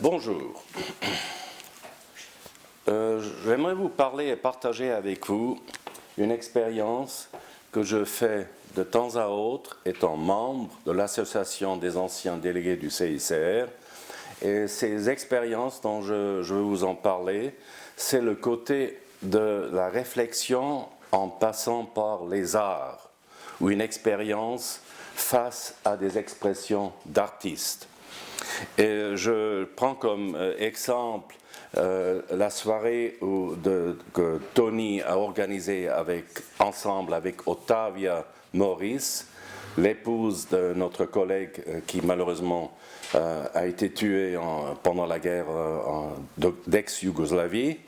Bonjour. J'aimerais vous parler et partager avec vous une expérience que je fais de temps à autre étant membre de l'Association des anciens délégués du CICR. Et ces expériences dont je veux vous en parler, c'est le côté de la réflexion en passant par les arts, ou une expérience face à des expressions d'artistes. Et je prends comme exemple la soirée que Tony a organisée ensemble avec Ottavia Morris, l'épouse de notre collègue qui malheureusement a été tuée pendant la guerre d'ex-Yougoslavie.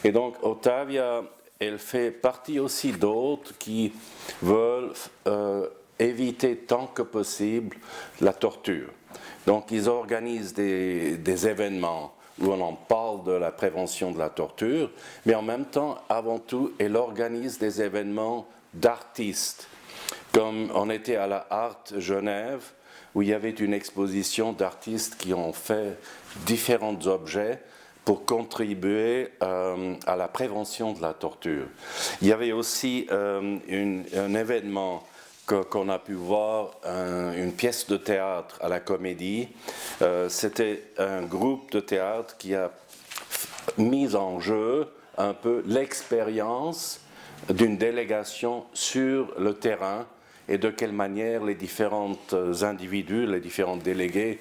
Et donc Ottavia, elle fait partie aussi d'autres qui veulent éviter tant que possible la torture. Donc ils organisent des événements où on en parle de la prévention de la torture, mais en même temps, avant tout, elle organise des événements d'artistes. Comme on était à la Art Genève, où il y avait une exposition d'artistes qui ont fait différents objets pour contribuer à la prévention de la torture. Il y avait aussi un événement qu'on a pu voir, une pièce de théâtre à la Comédie. C'était un groupe de théâtre qui a mis en jeu un peu l'expérience d'une délégation sur le terrain et de quelle manière les différents individus, les différents délégués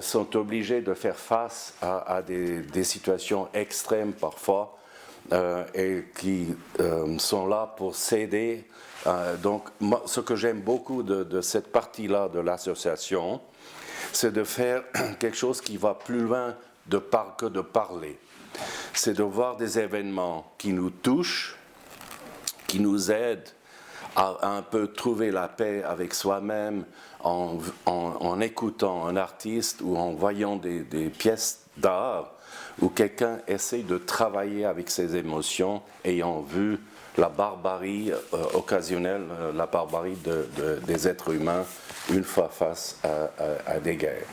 sont obligés de faire face à des situations extrêmes parfois et qui sont là pour s'aider. Donc, moi, ce que j'aime beaucoup de cette partie-là de l'association, c'est de faire quelque chose qui va plus loin que de parler. C'est de voir des événements qui nous touchent, qui nous aident à un peu trouver la paix avec soi-même en écoutant un artiste ou en voyant des pièces d'art où quelqu'un essaie de travailler avec ses émotions ayant vu la barbarie occasionnelle, la barbarie des êtres humains une fois face à des guerres.